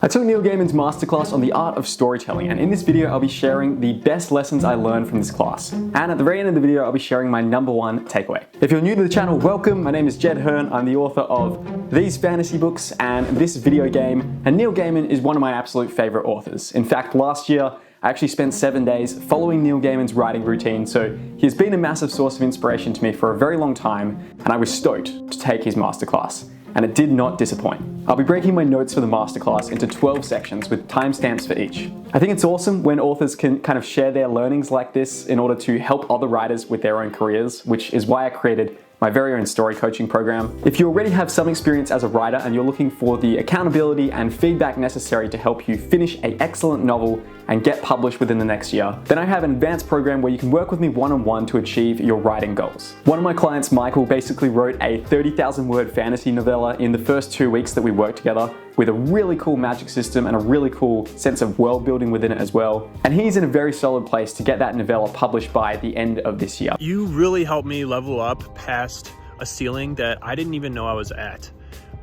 I took Neil Gaiman's masterclass on the art of storytelling, and in this video I'll be sharing the best lessons I learned from this class. And at the very end of the video I'll be sharing my #1 takeaway. If you're new to the channel, welcome. My name is Herne. I'm the author of these fantasy books and this video game, and Neil Gaiman is one of my absolute favorite authors. In fact, last year I actually spent 7 days following Neil Gaiman's writing routine, so he's been a massive source of inspiration to me for a very long time, and I was stoked to take his masterclass. And it did not disappoint. I'll be breaking my notes for the masterclass into 12 sections with timestamps for each. I think it's awesome when authors can kind of share their learnings like this in order to help other writers with their own careers, which is why I created my very own story coaching program. If you already have some experience as a writer and you're looking for the accountability and feedback necessary to help you finish an excellent novel and get published within the next year, then I have an advanced program where you can work with me one-on-one to achieve your writing goals. One of my clients, Michael, basically wrote a 30,000 word fantasy novella in the first 2 weeks that we worked together, with a really cool magic system and a really cool sense of world building within it as well. And he's in a very solid place to get that novella published by the end of this year. You really helped me level up past a ceiling that I didn't even know I was at.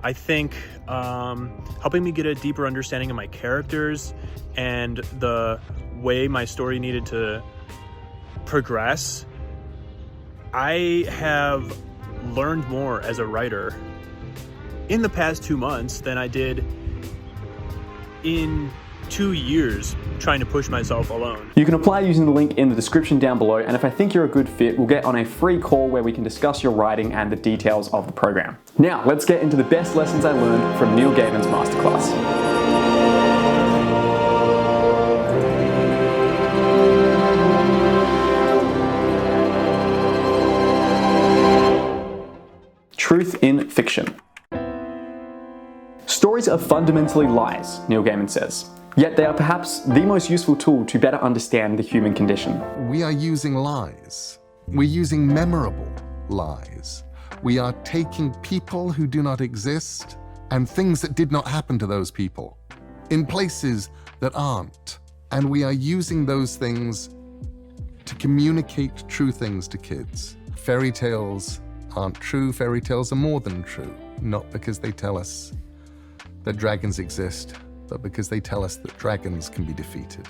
I think helping me get a deeper understanding of my characters and the way my story needed to progress. I have learned more as a writer in the past 2 months than I did in 2 years trying to push myself alone. You can apply using the link in the description down below, and if I think you're a good fit, we'll get on a free call where we can discuss your writing and the details of the program. Now, let's get into the best lessons I learned from Neil Gaiman's masterclass. Truth in fiction. Stories are fundamentally lies, Neil Gaiman says. Yet they are perhaps the most useful tool to better understand the human condition. We are using lies. We're using memorable lies. We are taking people who do not exist and things that did not happen to those people in places that aren't. And we are using those things to communicate true things to kids. Fairy tales aren't true. Fairy tales are more than true. Not because they tell us that dragons exist, but because they tell us that dragons can be defeated.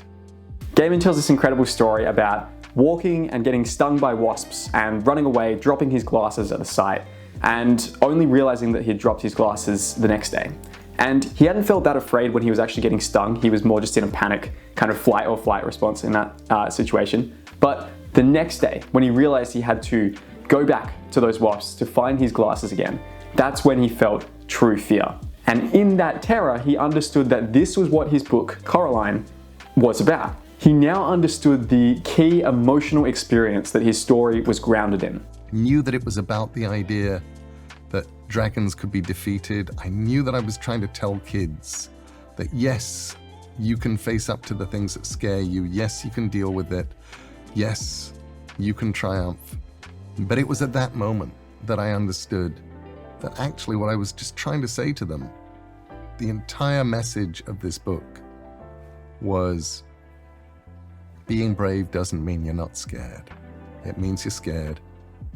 Gaiman tells this incredible story about walking and getting stung by wasps and running away, dropping his glasses at the site, and only realizing that he had dropped his glasses the next day. And he hadn't felt that afraid when he was actually getting stung. He was more just in a panic, kind of flight or flight response in that situation. But the next day, when he realized he had to go back to those wasps to find his glasses again, that's when he felt true fear. And in that terror, he understood that this was what his book, Coraline, was about. He now understood the key emotional experience that his story was grounded in. I knew that it was about the idea that dragons could be defeated. I knew that I was trying to tell kids that yes, you can face up to the things that scare you. Yes, you can deal with it. Yes, you can triumph. But it was at that moment that I understood that actually what I was just trying to say to them, the entire message of this book was being brave doesn't mean you're not scared. It means you're scared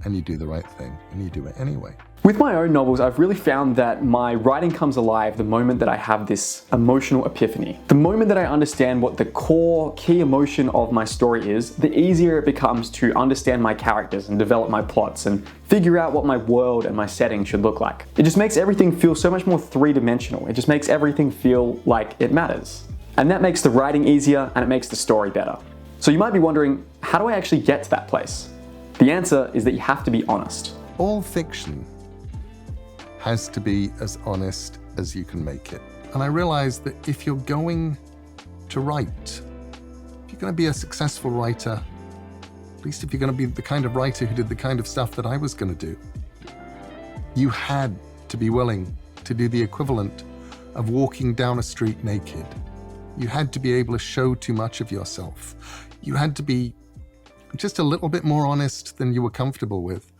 and you do the right thing and you do it anyway. With my own novels, I've really found that my writing comes alive the moment that I have this emotional epiphany. The moment that I understand what the core key emotion of my story is, the easier it becomes to understand my characters and develop my plots and figure out what my world and my setting should look like. It just makes everything feel so much more three-dimensional. It just makes everything feel like it matters. And that makes the writing easier and it makes the story better. So you might be wondering, how do I actually get to that place? The answer is that you have to be honest. All fiction has to be as honest as you can make it. And I realized that if you're going to write, if you're going to be a successful writer, at least if you're going to be the kind of writer who did the kind of stuff that I was going to do, you had to be willing to do the equivalent of walking down a street naked. You had to be able to show too much of yourself. You had to be just a little bit more honest than you were comfortable with.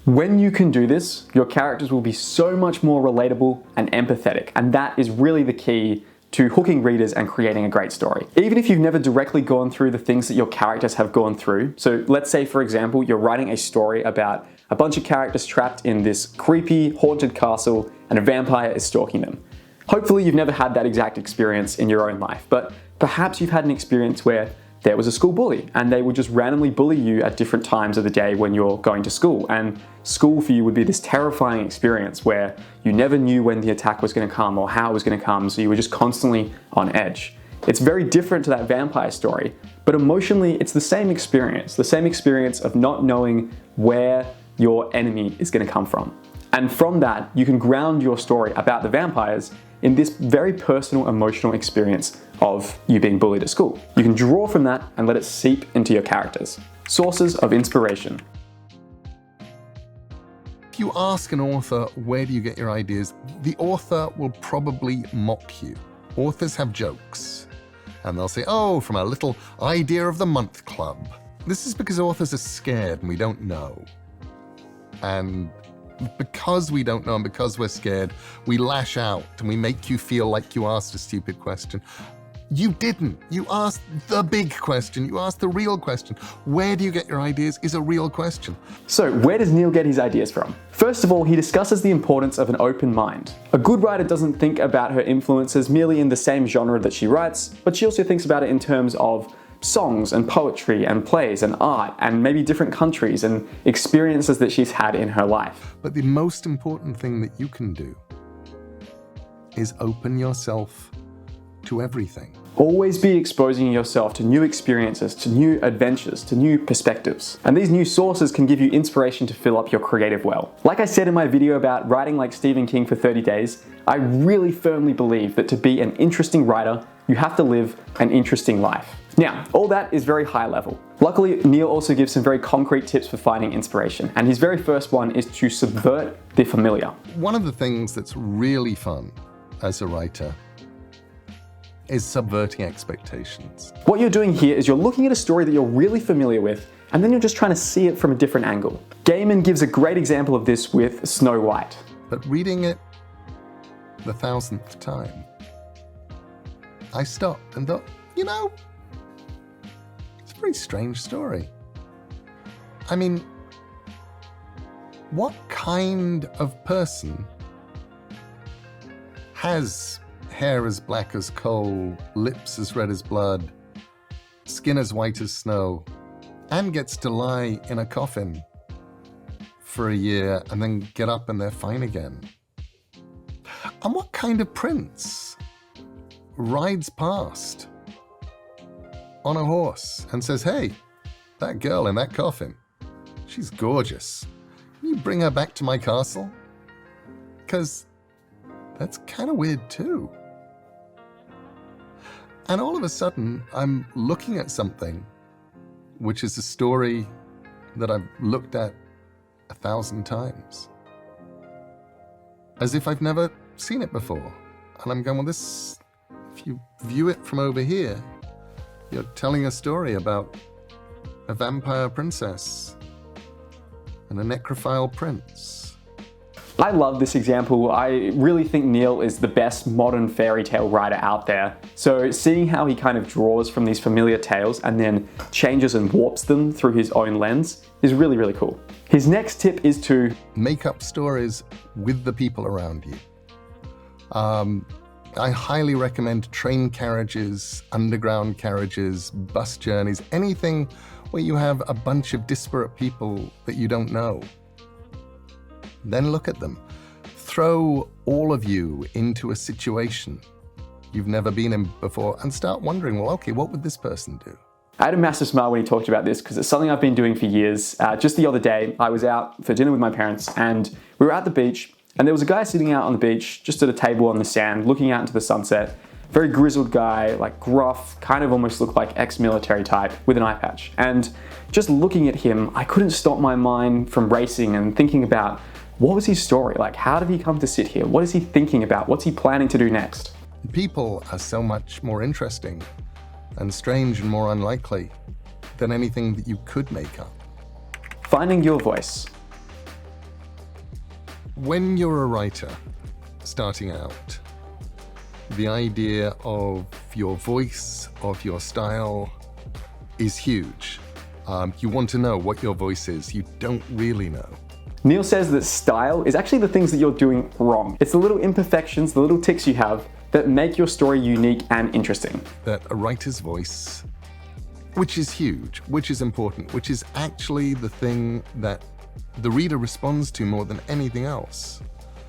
When you can do this, your characters will be so much more relatable and empathetic, and that is really the key to hooking readers and creating a great story. Even if you've never directly gone through the things that your characters have gone through, so let's say for example you're writing a story about a bunch of characters trapped in this creepy, haunted castle and a vampire is stalking them. Hopefully you've never had that exact experience in your own life, but perhaps you've had an experience where there was a school bully and they would just randomly bully you at different times of the day when you're going to school. And school for you would be this terrifying experience where you never knew when the attack was going to come or how it was going to come, so you were just constantly on edge. It's very different to that vampire story, but emotionally it's the same experience of not knowing where your enemy is going to come from. And from that, you can ground your story about the vampires in this very personal, emotional experience of you being bullied at school. You can draw from that and let it seep into your characters. Sources of inspiration. If you ask an author, where do you get your ideas? The author will probably mock you. Authors have jokes. And they'll say, oh, from a little idea of the month club. This is because authors are scared and we don't know. And because we don't know and because we're scared, we lash out and we make you feel like you asked a stupid question. You didn't. You asked the big question. You asked the real question. Where do you get your ideas is a real question. So where does Neil get his ideas from? First of all, he discusses the importance of an open mind. A good writer doesn't think about her influences merely in the same genre that she writes, but she also thinks about it in terms of songs and poetry and plays and art and maybe different countries and experiences that she's had in her life. But the most important thing that you can do is open yourself to everything. Always be exposing yourself to new experiences, to new adventures, to new perspectives. And these new sources can give you inspiration to fill up your creative well. Like I said in my video about writing like Stephen King for 30 days, I really firmly believe that to be an interesting writer, you have to live an interesting life. Now, all that is very high level. Luckily, Neil also gives some very concrete tips for finding inspiration, and his very first one is to subvert the familiar. One of the things that's really fun as a writer is subverting expectations. What you're doing here is you're looking at a story that you're really familiar with, and then you're just trying to see it from a different angle. Gaiman gives a great example of this with Snow White. But reading it the 1000th time, I stopped and thought, you know, it's a very strange story. I mean, what kind of person has hair as black as coal, lips as red as blood, skin as white as snow, and gets to lie in a coffin for a year and then get up and they're fine again? And what kind of prince rides past on a horse and says, hey, that girl in that coffin, she's gorgeous. Can you bring her back to my castle? Because that's kind of weird too. And all of a sudden, I'm looking at something which is a story that I've looked at 1,000 times, as if I've never seen it before. And I'm going, well, this, if you view it from over here, you're telling a story about a vampire princess and a necrophile prince. I love this example. I really think Neil is the best modern fairy tale writer out there. So seeing how he kind of draws from these familiar tales and then changes and warps them through his own lens is really, really cool. His next tip is to make up stories with the people around you. I highly recommend train carriages, underground carriages, bus journeys, anything where you have a bunch of disparate people that you don't know. Then look at them. Throw all of you into a situation you've never been in before and start wondering, well, okay, what would this person do? I had a massive smile when he talked about this because it's something I've been doing for years. Just the other day, I was out for dinner with my parents and we were at the beach and there was a guy sitting out on the beach, just at a table on the sand, looking out into the sunset. Very grizzled guy, like gruff, kind of almost looked like ex-military type with an eye patch. And just looking at him, I couldn't stop my mind from racing and thinking about what was his story? Like, how did he come to sit here? What is he thinking about? What's he planning to do next? People are so much more interesting and strange and more unlikely than anything that you could make up. Finding your voice. When you're a writer starting out, the idea of your voice, of your style is huge. You want to know what your voice is. You don't really know. Neil says that style is actually the things that you're doing wrong. It's the little imperfections, the little ticks you have that make your story unique and interesting. That a writer's voice, which is huge, which is important, which is actually the thing that the reader responds to more than anything else,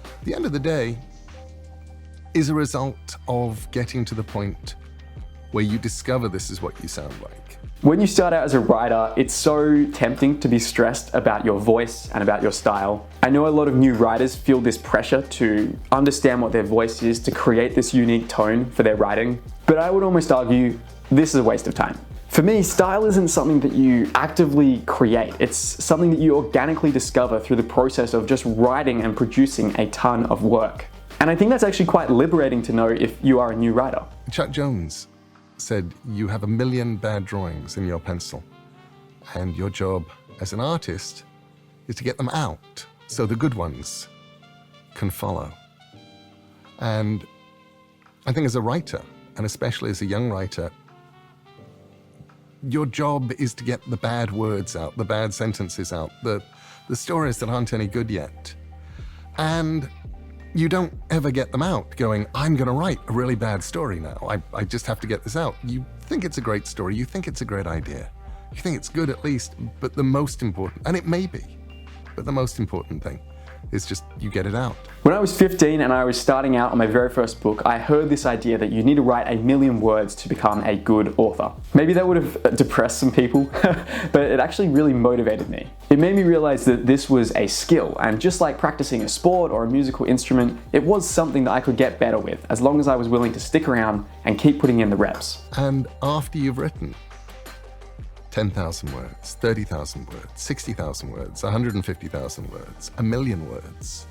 at the end of the day, is a result of getting to the point where you discover this is what you sound like. When you start out as a writer, it's so tempting to be stressed about your voice and about your style. I know a lot of new writers feel this pressure to understand what their voice is, to create this unique tone for their writing, but I would almost argue this is a waste of time. For me, style isn't something that you actively create. It's something that you organically discover through the process of just writing and producing a ton of work. And I think that's actually quite liberating to know if you are a new writer. Chuck Jones said, you have 1 million bad drawings in your pencil, and your job as an artist is to get them out so the good ones can follow. And I think as a writer, and especially as a young writer, your job is to get the bad words out, the bad sentences out, the stories that aren't any good yet. And you don't ever get them out going, I'm going to write a really bad story now. I just have to get this out. You think it's a great story. You think it's a great idea. You think it's good at least. But the most important, and it may be, but the most important thing is just you get it out. When I was 15 and I was starting out on my very first book, I heard this idea that you need to write 1 million words to become a good author. Maybe that would have depressed some people, but it actually really motivated me. It made me realize that this was a skill, and just like practicing a sport or a musical instrument, it was something that I could get better with, as long as I was willing to stick around and keep putting in the reps. And after you've written 10,000 words, 30,000 words, 60,000 words, 150,000 words, 1 million words,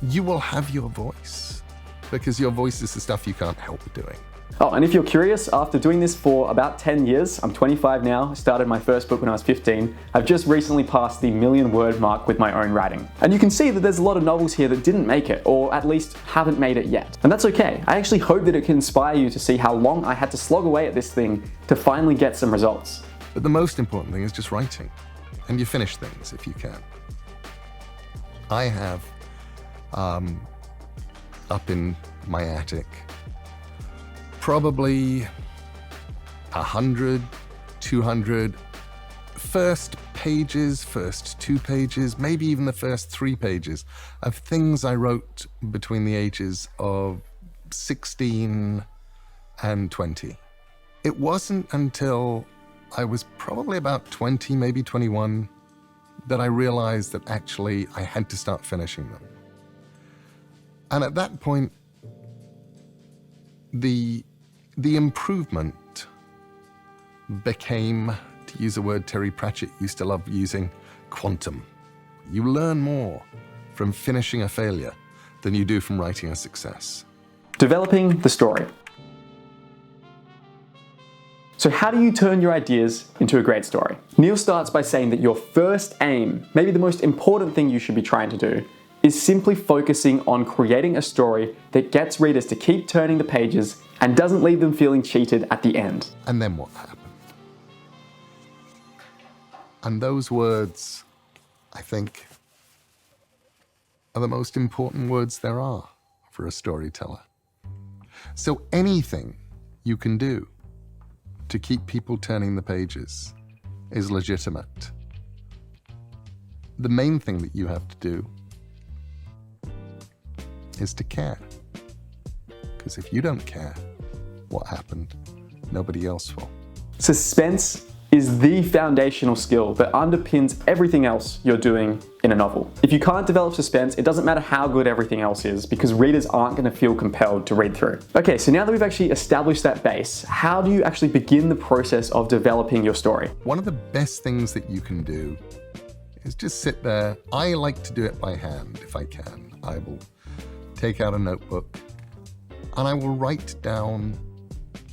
you will have your voice, because your voice is the stuff you can't help doing. Oh, and if you're curious, after doing this for about 10 years, I'm 25 now, I started my first book when I was 15, I've just recently passed the 1 million word mark with my own writing. And you can see that there's a lot of novels here that didn't make it, or at least haven't made it yet. And that's okay. I actually hope that it can inspire you to see how long I had to slog away at this thing to finally get some results. But the most important thing is just writing, and you finish things if you can. I have, up in my attic, probably 100, 200 first pages, first 2 pages, maybe even the first 3 pages of things I wrote between the ages of 16 and 20. It wasn't until I was probably about 20, maybe 21, that I realized that actually I had to start finishing them. And at that point, the improvement became, to use a word Terry Pratchett used to love using, quantum. You learn more from finishing a failure than you do from writing a success. Developing the story. So how do you turn your ideas into a great story? Neil starts by saying that your first aim, maybe the most important thing you should be trying to do, is simply focusing on creating a story that gets readers to keep turning the pages and doesn't leave them feeling cheated at the end. And then what happened? And those words, I think, are the most important words there are for a storyteller. So anything you can do to keep people turning the pages is legitimate. The main thing that you have to do is to care. Because if you don't care what happened, nobody else will. Suspense is the foundational skill that underpins everything else you're doing in a novel. If you can't develop suspense, it doesn't matter how good everything else is, because readers aren't going to feel compelled to read through. Okay, so now that we've actually established that base, how do you actually begin the process of developing your story? One of the best things that you can do is just sit there. I like to do it by hand if I can. I will take out a notebook and I will write down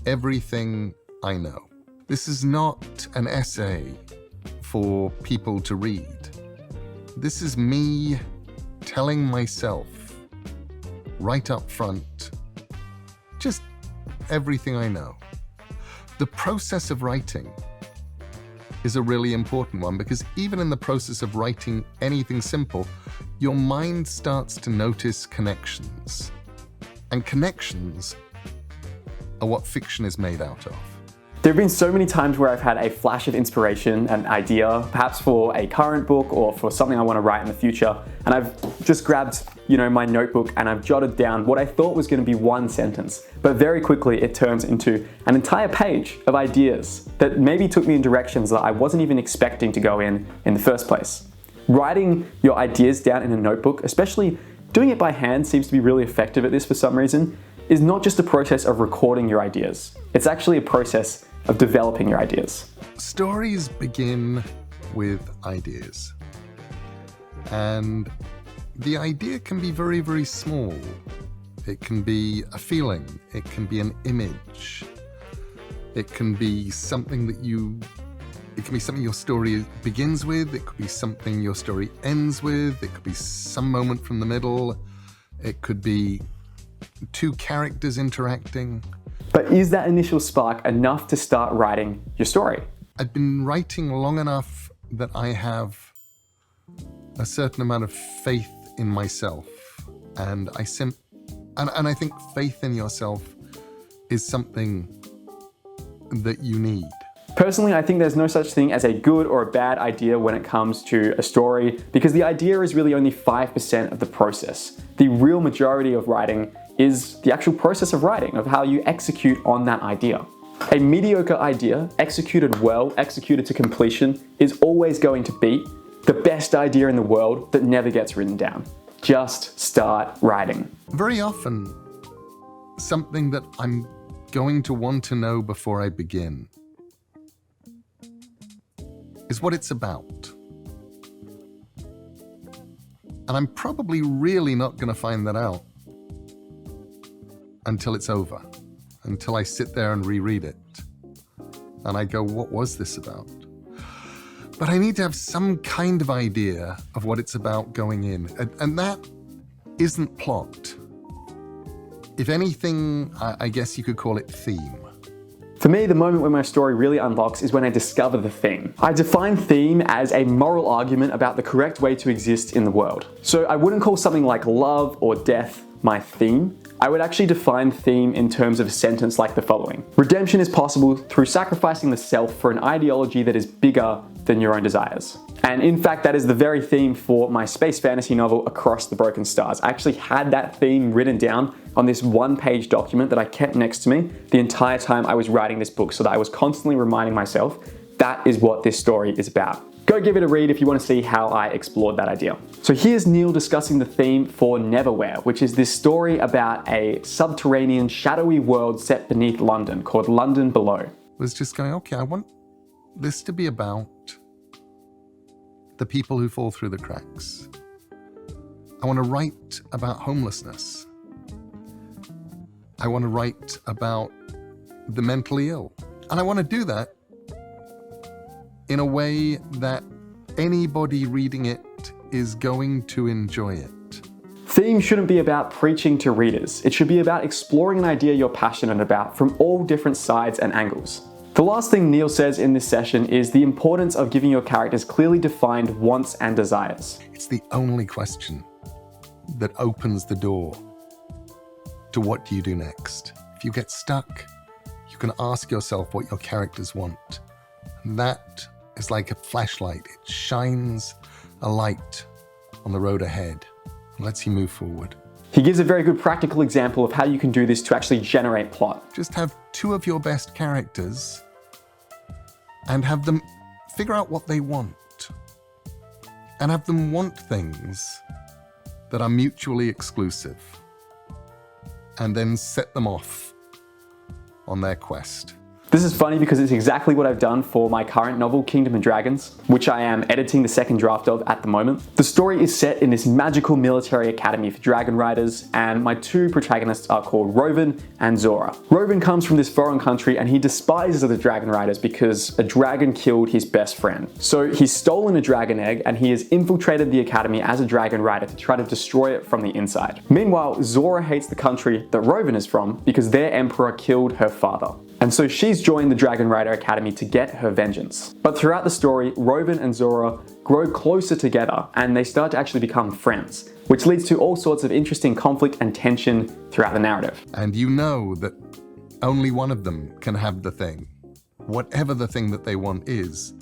everything I know. This is not an essay for people to read. This is me telling myself right up front just everything I know. The process of writing is a really important one, because even in the process of writing anything simple, your mind starts to notice connections. And connections are what fiction is made out of. There have been so many times where I've had a flash of inspiration, an idea, perhaps for a current book or for something I want to write in the future, and I've just grabbed, my notebook and I've jotted down what I thought was going to be one sentence, but very quickly it turns into an entire page of ideas that maybe took me in directions that I wasn't even expecting to go in the first place. Writing your ideas down in a notebook, especially doing it by hand, seems to be really effective at this for some reason, is not just a process of recording your ideas. It's actually a process of developing your ideas. Stories begin with ideas. And the idea can be very, very small. It can be a feeling. It can be an image. It can be something your story begins with. It could be something your story ends with. It could be some moment from the middle. It could be two characters interacting. But is that initial spark enough to start writing your story? I've been writing long enough that I have a certain amount of faith in myself. And I think faith in yourself is something that you need. Personally, I think there's no such thing as a good or a bad idea when it comes to a story, because the idea is really only 5% of the process. The real majority of writing is the actual process of writing, of how you execute on that idea. A mediocre idea, executed well, executed to completion, is always going to beat the best idea in the world that never gets written down. Just start writing. Very often, something that I'm going to want to know before I begin is what it's about. And I'm probably really not going to find that out until it's over, until I sit there and reread it. And I go, what was this about? But I need to have some kind of idea of what it's about going in. And that isn't plot. If anything, I guess you could call it theme. For me, the moment when my story really unlocks is when I discover the theme. I define theme as a moral argument about the correct way to exist in the world. So I wouldn't call something like love or death my theme. I would actually define theme in terms of a sentence like the following. Redemption is possible through sacrificing the self for an ideology that is bigger than your own desires. And in fact, that is the very theme for my space fantasy novel, Across the Broken Stars. I actually had that theme written down on this one-page document that I kept next to me the entire time I was writing this book, so that I was constantly reminding myself that is what this story is about. Go give it a read if you want to see how I explored that idea. So here's Neil discussing the theme for Neverwhere, which is this story about a subterranean, shadowy world set beneath London called London Below. I was just going, okay, I want this to be about the people who fall through the cracks. I want to write about homelessness. I want to write about the mentally ill. And I want to do that in a way that anybody reading it is going to enjoy it. Theme shouldn't be about preaching to readers. It should be about exploring an idea you're passionate about from all different sides and angles. The last thing Neil says in this session is the importance of giving your characters clearly defined wants and desires. It's the only question that opens the door to what do you do next. If you get stuck, you can ask yourself what your characters want. And that is like a flashlight. It shines a light on the road ahead and lets you move forward. He gives a very good practical example of how you can do this to actually generate plot. Just have two of your best characters and have them figure out what they want. And have them want things that are mutually exclusive. And then set them off on their quest. This is funny because it's exactly what I've done for my current novel, Kingdom of Dragons, which I am editing the second draft of at the moment. The story is set in this magical military academy for dragon riders, and my two protagonists are called Rovan and Zora. Rovan comes from this foreign country and he despises the dragon riders because a dragon killed his best friend. So he's stolen a dragon egg and he has infiltrated the academy as a dragon rider to try to destroy it from the inside. Meanwhile, Zora hates the country that Rovan is from because their emperor killed her father. And so she's joined the Dragon Rider Academy to get her vengeance. But throughout the story, Rovan and Zora grow closer together and they start to actually become friends, which leads to all sorts of interesting conflict and tension throughout the narrative. And you know that only one of them can have the thing, whatever the thing that they want is.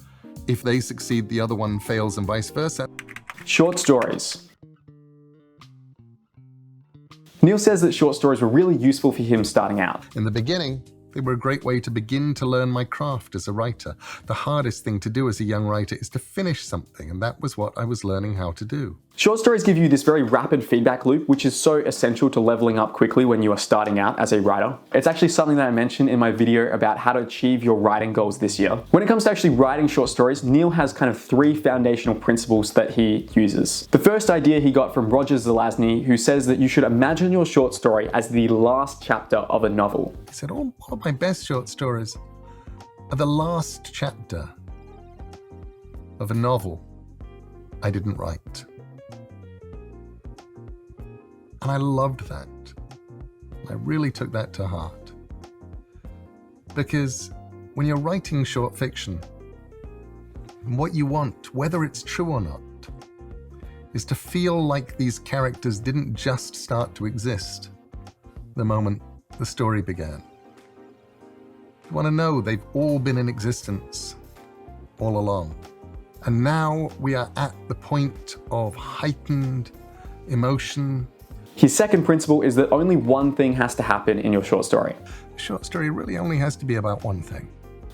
If they succeed, the other one fails, and vice versa. Short stories. Neil says that short stories were really useful for him starting out. In the beginning, they were a great way to begin to learn my craft as a writer. The hardest thing to do as a young writer is to finish something, and that was what I was learning how to do. Short stories give you this very rapid feedback loop, which is so essential to leveling up quickly when you are starting out as a writer. It's actually something that I mentioned in my video about how to achieve your writing goals this year. When it comes to actually writing short stories, Neil has kind of 3 foundational principles that he uses. The first idea he got from Roger Zelazny, who says that you should imagine your short story as the last chapter of a novel. He said, all of my best short stories are the last chapter of a novel I didn't write. And I loved that. I really took that to heart. Because when you're writing short fiction, what you want, whether it's true or not, is to feel like these characters didn't just start to exist the moment the story began. You want to know they've all been in existence all along. And now we are at the point of heightened emotion. His second principle is that only one thing has to happen in your short story. A short story really only has to be about one thing.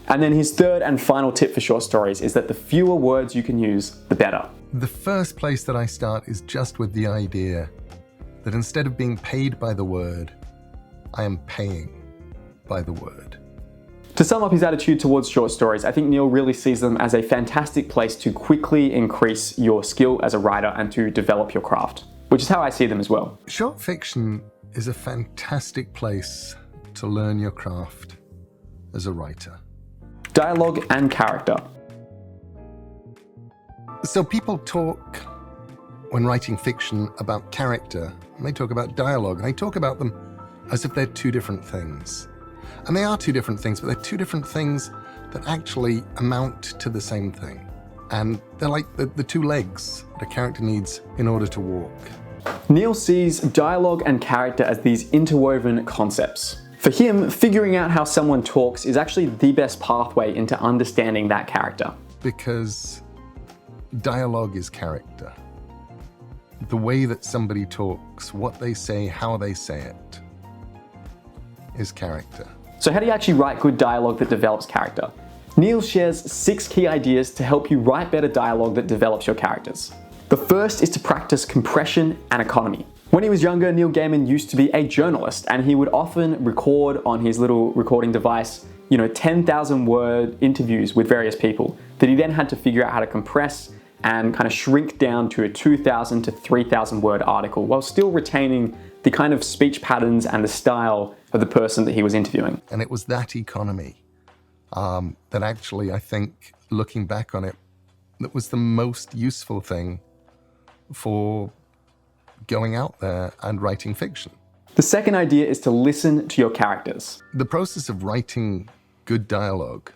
And then his third and final tip for short stories is that the fewer words you can use, the better. The first place that I start is just with the idea that instead of being paid by the word, I am paying by the word. To sum up his attitude towards short stories, I think Neil really sees them as a fantastic place to quickly increase your skill as a writer and to develop your craft, which is how I see them as well. Short fiction is a fantastic place to learn your craft as a writer. Dialogue and character. So people talk, when writing fiction, about character, and they talk about dialogue, and they talk about them as if they're 2 different things. And they are 2 different things, but they're 2 different things that actually amount to the same thing. And they're like the 2 legs that a character needs in order to walk. Neil sees dialogue and character as these interwoven concepts. For him, figuring out how someone talks is actually the best pathway into understanding that character. Because dialogue is character. The way that somebody talks, what they say, how they say it, is character. So how do you actually write good dialogue that develops character? Neil shares 6 key ideas to help you write better dialogue that develops your characters. The first is to practice compression and economy. When he was younger, Neil Gaiman used to be a journalist, and he would often record on his little recording device, 10,000 word interviews with various people that he then had to figure out how to compress and kind of shrink down to a 2,000 to 3,000 word article while still retaining the kind of speech patterns and the style of the person that he was interviewing. And it was that economy that actually, I think, looking back on it, that was the most useful thing for going out there and writing fiction. The second idea is to listen to your characters. The process of writing good dialogue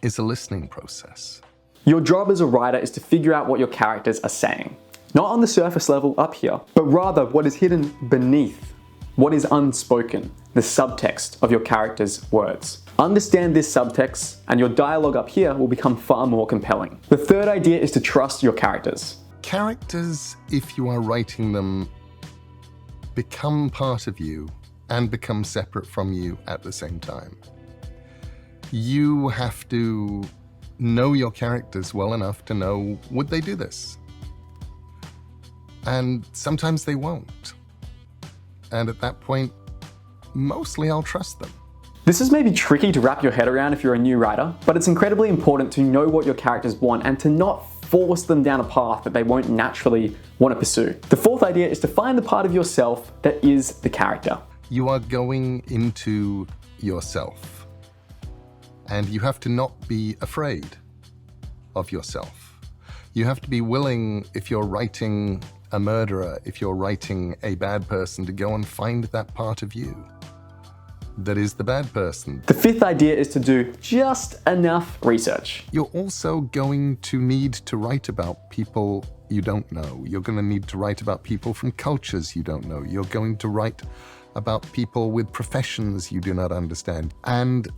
is a listening process. Your job as a writer is to figure out what your characters are saying. Not on the surface level up here, but rather what is hidden beneath, what is unspoken, the subtext of your character's words. Understand this subtext and your dialogue up here will become far more compelling. The third idea is to trust your characters. Characters, if you are writing them, become part of you and become separate from you at the same time. You have to know your characters well enough to know, would they do this? And sometimes they won't. And at that point, mostly I'll trust them. This is maybe tricky to wrap your head around if you're a new writer, but it's incredibly important to know what your characters want and to not force them down a path that they won't naturally want to pursue. The fourth idea is to find the part of yourself that is the character. You are going into yourself, and you have to not be afraid of yourself. You have to be willing, if you're writing a murderer, if you're writing a bad person, to go and find that part of you. that is the bad person. The fifth idea is to do just enough research. You're also going to need to write about people you don't know. You're going to need to write about people from cultures you don't know. You're going to write about people with professions you do not understand. And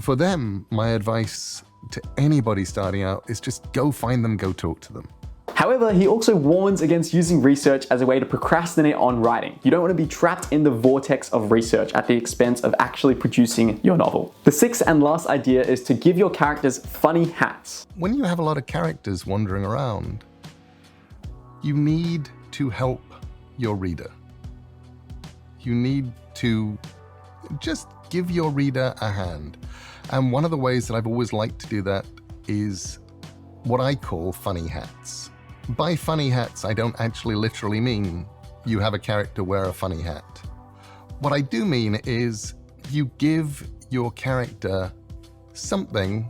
for them, my advice to anybody starting out is just go find them, go talk to them. However, he also warns against using research as a way to procrastinate on writing. You don't want to be trapped in the vortex of research at the expense of actually producing your novel. The sixth and last idea is to give your characters funny hats. When you have a lot of characters wandering around, you need to help your reader. You need to just give your reader a hand. And one of the ways that I've always liked to do that is what I call funny hats. By funny hats, I don't actually literally mean you have a character wear a funny hat. What I do mean is you give your character something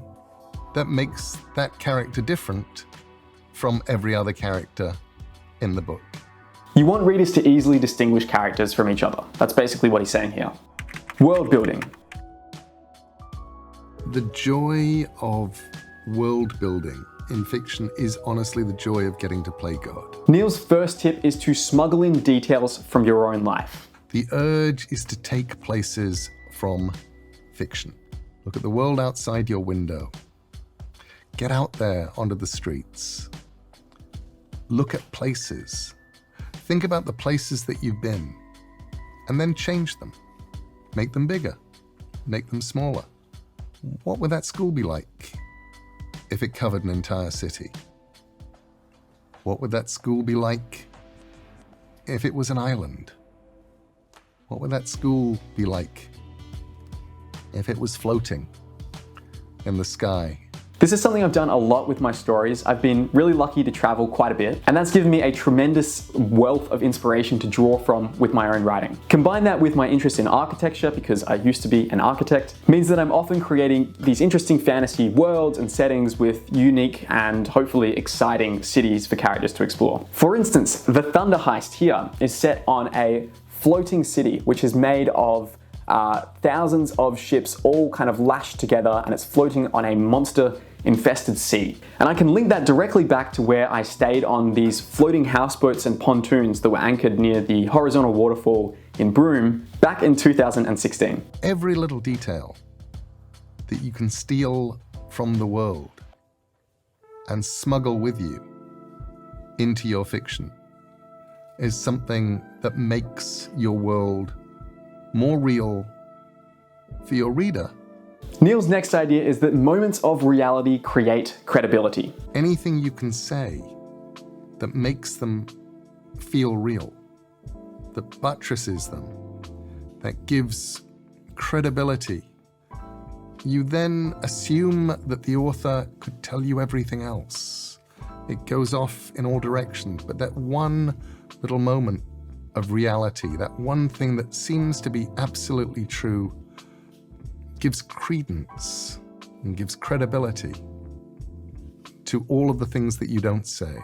that makes that character different from every other character in the book. You want readers to easily distinguish characters from each other. That's basically what he's saying here. World building. The joy of world building in fiction is honestly the joy of getting to play God. Neil's first tip is to smuggle in details from your own life. The urge is to take places from fiction. Look at the world outside your window. Get out there onto the streets. Look at places. Think about the places that you've been, and then change them. Make them bigger. Make them smaller. What would that school be like if it covered an entire city? What would that school be like if it was an island? What would that school be like if it was floating in the sky? This is something I've done a lot with my stories. I've been really lucky to travel quite a bit, and that's given me a tremendous wealth of inspiration to draw from with my own writing. Combine that with my interest in architecture, because I used to be an architect, means that I'm often creating these interesting fantasy worlds and settings with unique and hopefully exciting cities for characters to explore. For instance, the Thunder Heist here is set on a floating city, which is made of thousands of ships all kind of lashed together, and it's floating on a monster infested sea. And I can link that directly back to where I stayed on these floating houseboats and pontoons that were anchored near the horizontal waterfall in Broome back in 2016. Every little detail that you can steal from the world and smuggle with you into your fiction is something that makes your world more real for your reader. Neil's next idea is that moments of reality create credibility. Anything you can say that makes them feel real, that buttresses them, that gives credibility, you then assume that the author could tell you everything else. It goes off in all directions, but that one little moment of reality, that one thing that seems to be absolutely true, gives credence and gives credibility to all of the things that you don't say.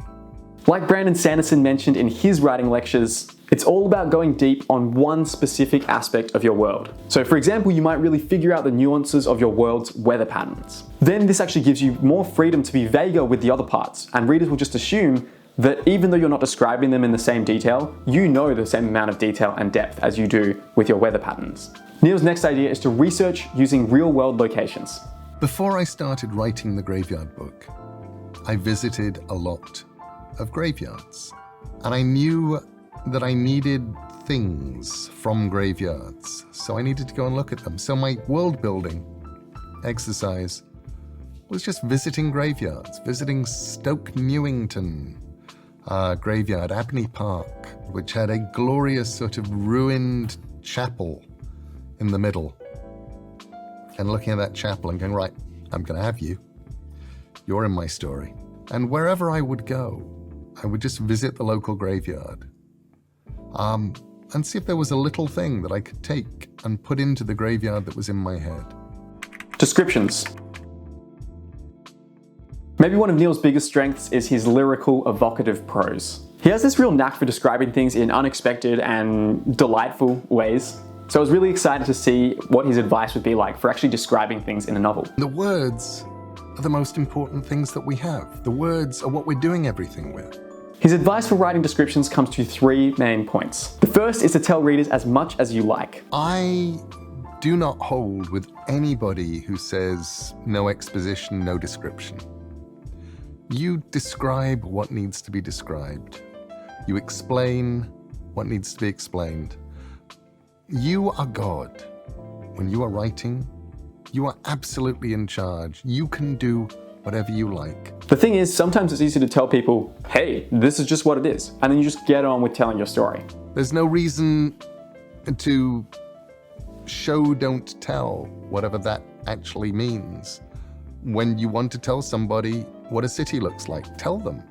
Like Brandon Sanderson mentioned in his writing lectures, it's all about going deep on one specific aspect of your world. So for example, you might really figure out the nuances of your world's weather patterns. Then this actually gives you more freedom to be vaguer with the other parts, and readers will just assume that even though you're not describing them in the same detail, you know the same amount of detail and depth as you do with your weather patterns. Neil's next idea is to research using real-world locations. Before I started writing the Graveyard book, I visited a lot of graveyards, and I knew that I needed things from graveyards, so I needed to go and look at them. So my world building exercise was just visiting graveyards, visiting Stoke Newington graveyard, Abney Park, which had a glorious sort of ruined chapel in the middle, and looking at that chapel and going, right, I'm going to have you. You're in my story. And wherever I would go, I would just visit the local graveyard and see if there was a little thing that I could take and put into the graveyard that was in my head. Descriptions. Maybe one of Neil's biggest strengths is his lyrical, evocative prose. He has this real knack for describing things in unexpected and delightful ways. So I was really excited to see what his advice would be like for actually describing things in a novel. The words are the most important things that we have. The words are what we're doing everything with. His advice for writing descriptions comes to 3 main points. The first is to tell readers as much as you like. I do not hold with anybody who says no exposition, no description. You describe what needs to be described. You explain what needs to be explained. You are God. When you are writing, you are absolutely in charge. You can do whatever you like. The thing is, sometimes it's easy to tell people, hey, this is just what it is. And then you just get on with telling your story. There's no reason to show, don't tell, whatever that actually means. When you want to tell somebody what a city looks like, tell them.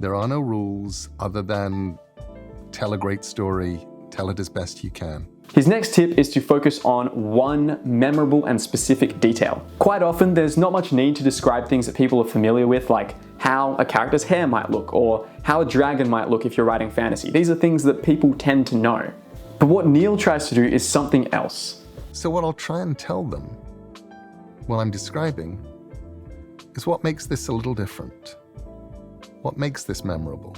There are no rules other than tell a great story, tell it as best you can. His next tip is to focus on one memorable and specific detail. Quite often, there's not much need to describe things that people are familiar with, like how a character's hair might look, or how a dragon might look if you're writing fantasy. These are things that people tend to know. But what Neil tries to do is something else. So what I'll try and tell them while I'm describing is what makes this a little different. What makes this memorable?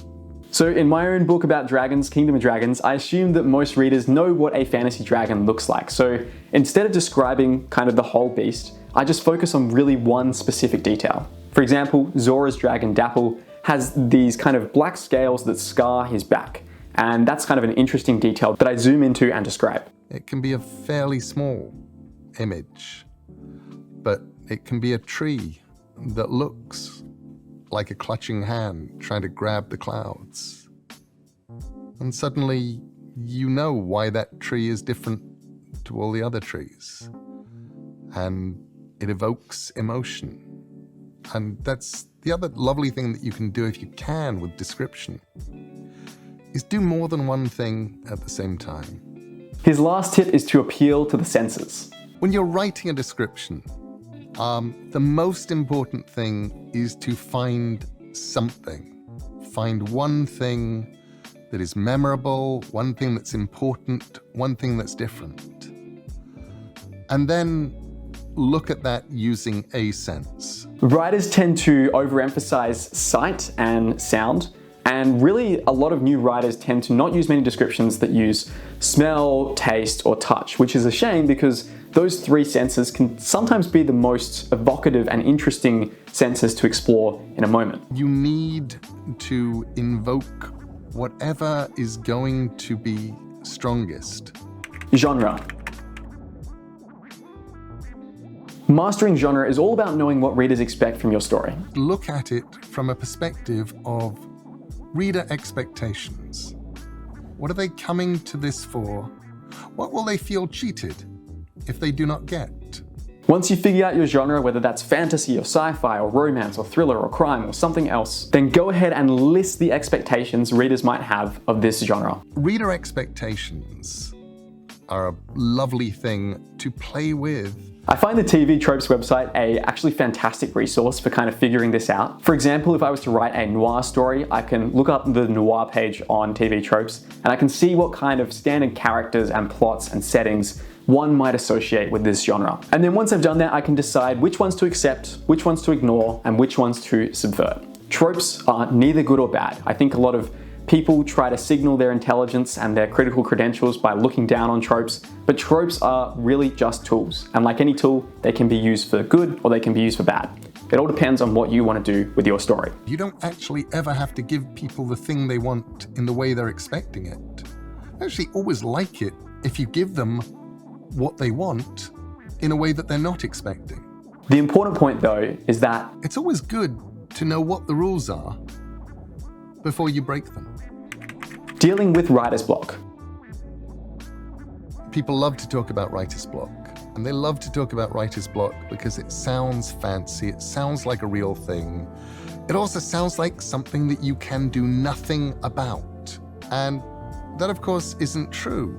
So in my own book about dragons, Kingdom of Dragons, I assume that most readers know what a fantasy dragon looks like. So instead of describing kind of the whole beast, I just focus on really one specific detail. For example, Zora's dragon Dapple has these kind of black scales that scar his back. And that's kind of an interesting detail that I zoom into and describe. It can be a fairly small image, but it can be a tree that looks like a clutching hand trying to grab the clouds. And suddenly you know why that tree is different to all the other trees. And it evokes emotion. And that's the other lovely thing that you can do if you can with description, is do more than one thing at the same time. His last tip is to appeal to the senses. When you're writing a description, the most important thing is to find something. Find one thing that is memorable, one thing that's important, one thing that's different. And then look at that using a sense. Writers tend to overemphasize sight and sound, and really a lot of new writers tend to not use many descriptions that use smell, taste, or touch, which is a shame because those 3 senses can sometimes be the most evocative and interesting senses to explore in a moment. You need to invoke whatever is going to be strongest. Genre. Mastering genre is all about knowing what readers expect from your story. Look at it from a perspective of reader expectations. What are they coming to this for? What will they feel cheated if they do not get? Once you figure out your genre, whether that's fantasy or sci-fi or romance or thriller or crime or something else, then go ahead and list the expectations readers might have of this genre. Reader expectations are a lovely thing to play with. I find the TV Tropes website a actually fantastic resource for kind of figuring this out. For example, if I was to write a noir story, I can look up the noir page on TV Tropes and I can see what kind of standard characters and plots and settings one might associate with this genre. And then once I've done that, I can decide which ones to accept, which ones to ignore, and which ones to subvert. Tropes are neither good or bad. I think a lot of people try to signal their intelligence and their critical credentials by looking down on tropes, but tropes are really just tools. And like any tool, they can be used for good or they can be used for bad. It all depends on what you want to do with your story. You don't actually ever have to give people the thing they want in the way they're expecting it. I actually always like it if you give them what they want in a way that they're not expecting. The important point though is that it's always good to know what the rules are before you break them. Dealing with writer's block. People love to talk about writer's block, and they love to talk about writer's block because it sounds fancy, it sounds like a real thing. It also sounds like something that you can do nothing about. And that, of course, isn't true.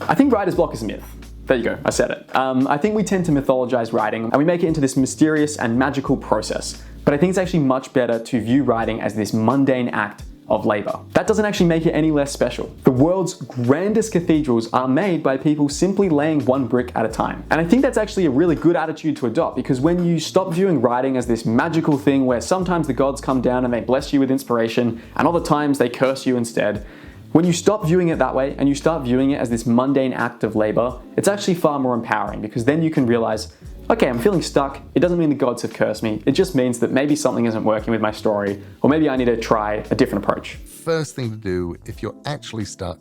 I think writer's block is a myth. There you go, I said it. I think we tend to mythologize writing and we make it into this mysterious and magical process. But I think it's actually much better to view writing as this mundane act of labor. That doesn't actually make it any less special. The world's grandest cathedrals are made by people simply laying one brick at a time. And I think that's actually a really good attitude to adopt, because when you stop viewing writing as this magical thing where sometimes the gods come down and they bless you with inspiration, and other times they curse you instead, when you stop viewing it that way and you start viewing it as this mundane act of labor, it's actually far more empowering, because then you can realize, okay, I'm feeling stuck. It doesn't mean the gods have cursed me. It just means that maybe something isn't working with my story, or maybe I need to try a different approach. First thing to do, if you're actually stuck,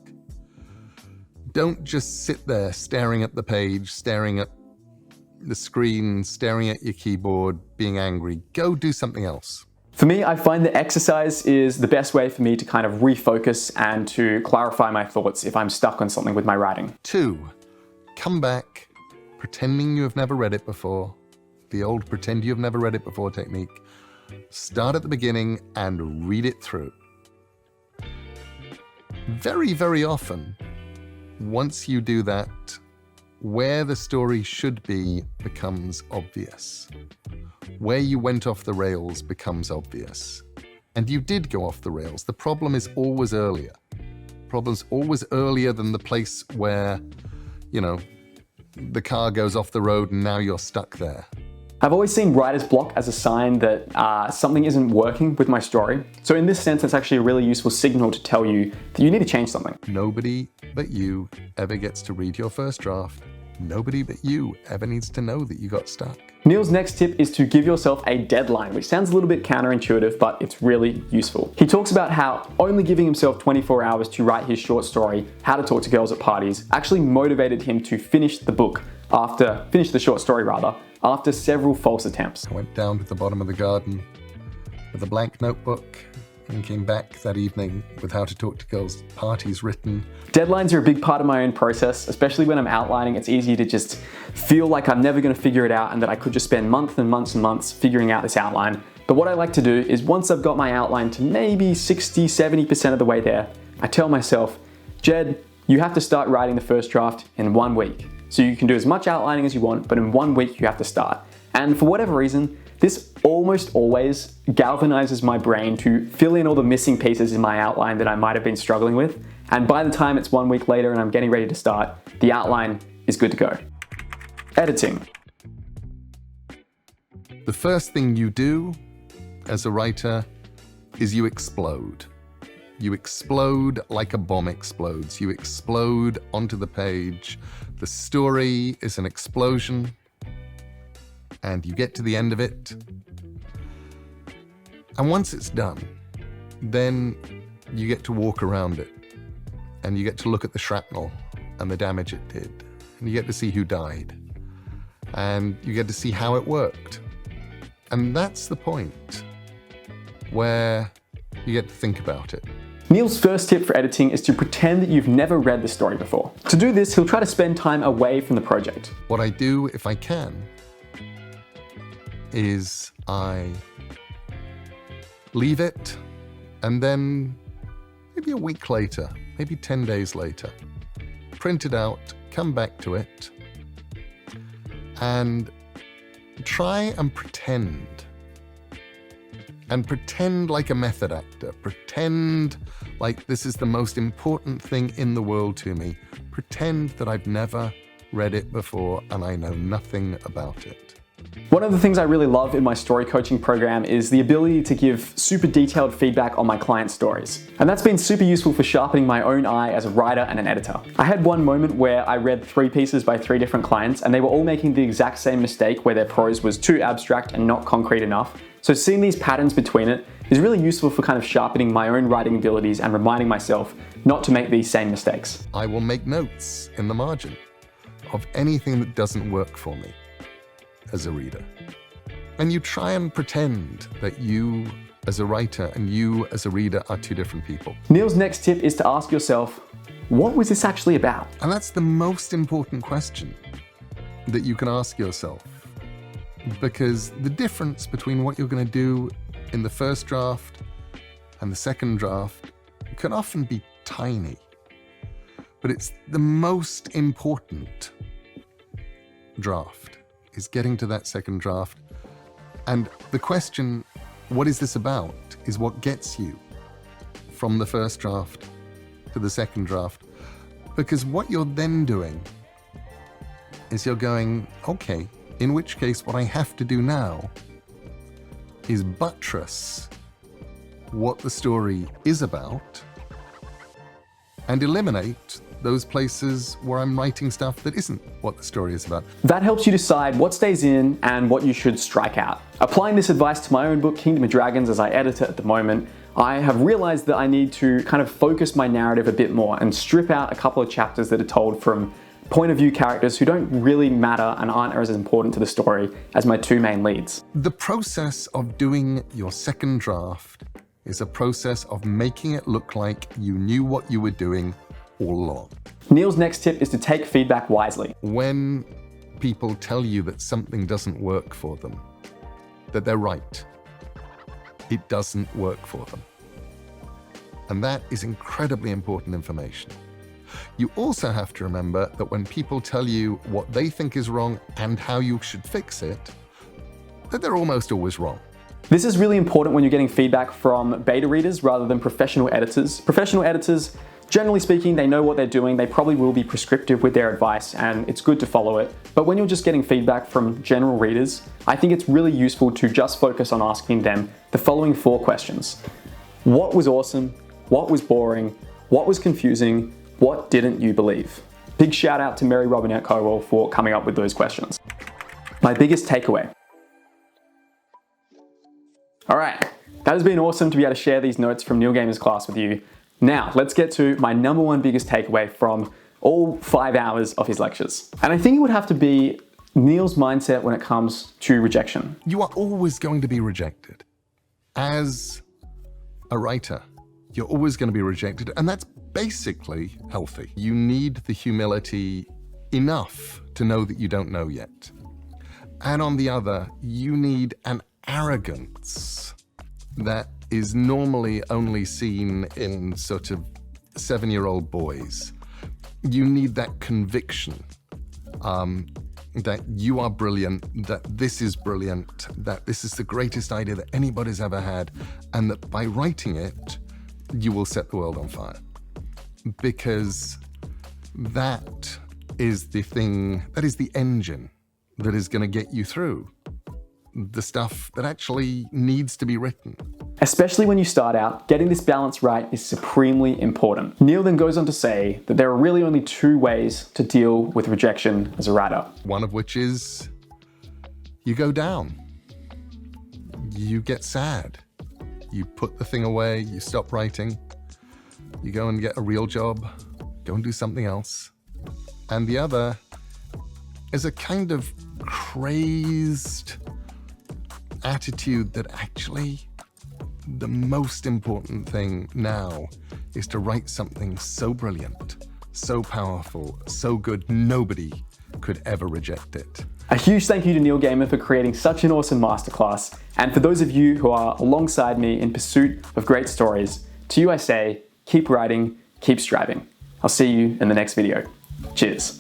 don't just sit there staring at the page, staring at the screen, staring at your keyboard, being angry. Go do something else. For me, I find that exercise is the best way for me to kind of refocus and to clarify my thoughts if I'm stuck on something with my writing. 2, come back, pretending you have never read it before. The old pretend you have never read it before technique. Start at the beginning and read it through. Very, very often, once you do that, where the story should be becomes obvious. Where you went off the rails becomes obvious. And you did go off the rails. The problem is always earlier. The problem's always earlier than the place where, the car goes off the road and now you're stuck there. I've always seen writer's block as a sign that something isn't working with my story. So in this sense, it's actually a really useful signal to tell you that you need to change something. Nobody but you ever gets to read your first draft. Nobody but you ever needs to know that you got stuck. Neil's next tip is to give yourself a deadline, which sounds a little bit counterintuitive, but it's really useful. He talks about how only giving himself 24 hours to write his short story, How to Talk to Girls at Parties, actually motivated him to finish the short story after several false attempts. I went down to the bottom of the garden with a blank notebook and came back that evening with How to Talk to Girls at Parties written. Deadlines are a big part of my own process, especially when I'm outlining. It's easy to just feel like I'm never going to figure it out and that I could just spend months and months and months figuring out this outline. But what I like to do is once I've got my outline to maybe 60-70% of the way there, I tell myself, Jed, you have to start writing the first draft in 1 week. So you can do as much outlining as you want, but in 1 week you have to start. And for whatever reason, this almost always galvanizes my brain to fill in all the missing pieces in my outline that I might have been struggling with. And by the time it's 1 week later and I'm getting ready to start, the outline is good to go. Editing. The first thing you do as a writer is you explode. You explode like a bomb explodes. You explode onto the page. The story is an explosion, and you get to the end of it. And once it's done, then you get to walk around it, and you get to look at the shrapnel and the damage it did, and you get to see who died, and you get to see how it worked. And that's the point where you get to think about it. Neil's first tip for editing is to pretend that you've never read the story before. To do this, he'll try to spend time away from the project. What I do, if I can, is I leave it, and then maybe a week later, maybe 10 days later, print it out, come back to it, and try and pretend. And pretend like a method actor. Pretend like this is the most important thing in the world to me. Pretend that I've never read it before and I know nothing about it. One of the things I really love in my story coaching program is the ability to give super detailed feedback on my clients' stories. And that's been super useful for sharpening my own eye as a writer and an editor. I had one moment where I read 3 pieces by 3 different clients and they were all making the exact same mistake where their prose was too abstract and not concrete enough. So seeing these patterns between it is really useful for kind of sharpening my own writing abilities and reminding myself not to make these same mistakes. I will make notes in the margin of anything that doesn't work for me as a reader. And you try and pretend that you as a writer and you as a reader are 2 different people. Neil's next tip is to ask yourself, what was this actually about? And that's the most important question that you can ask yourself. Because the difference between what you're going to do in the first draft and the second draft can often be tiny. But it's the most important draft, is getting to that second draft. And the question, what is this about, is what gets you from the first draft to the second draft. Because what you're then doing is you're going, okay, in which case what I have to do now is buttress what the story is about and eliminate those places where I'm writing stuff that isn't what the story is about. That helps you decide what stays in and what you should strike out. Applying this advice to my own book, Kingdom of Dragons, as I edit it at the moment, I have realized that I need to kind of focus my narrative a bit more and strip out a couple of chapters that are told from point of view characters who don't really matter and aren't as important to the story as my two main leads. The process of doing your second draft is a process of making it look like you knew what you were doing all along. Neil's next tip is to take feedback wisely. When people tell you that something doesn't work for them, that they're right, it doesn't work for them. And that is incredibly important information. You also have to remember that when people tell you what they think is wrong and how you should fix it, that they're almost always wrong. This is really important when you're getting feedback from beta readers rather than professional editors. Professional editors, generally speaking, they know what they're doing. They probably will be prescriptive with their advice and it's good to follow it. But when you're just getting feedback from general readers, I think it's really useful to just focus on asking them the following 4 questions. What was awesome? What was boring? What was confusing? What didn't you believe? Big shout out to Mary Robinette Cowell for coming up with those questions. My biggest takeaway. All right, that has been awesome to be able to share these notes from Neil Gaiman's class with you. Now, let's get to my number 1 biggest takeaway from all 5 hours of his lectures. And I think it would have to be Neil's mindset when it comes to rejection. You are always going to be rejected. As a writer, you're always going to be rejected, and that's basically healthy. You need the humility enough to know that you don't know yet. And on the other, you need an arrogance that is normally only seen in sort of 7-year-old boys. You need that conviction that you are brilliant, that this is brilliant, that this is the greatest idea that anybody's ever had, and that by writing it, you will set the world on fire. Because that is the thing, that is the engine that is going to get you through the stuff that actually needs to be written. Especially when you start out, getting this balance right is supremely important. Neil then goes on to say that there are really only 2 ways to deal with rejection as a writer. One of which is you go down, you get sad, you put the thing away, you stop writing, you go and get a real job, go and do something else. And the other is a kind of crazed attitude that actually the most important thing now is to write something so brilliant, so powerful, so good, nobody could ever reject it. A huge thank you to Neil Gaiman for creating such an awesome masterclass. And for those of you who are alongside me in pursuit of great stories, to you I say, keep writing, keep striving. I'll see you in the next video. Cheers.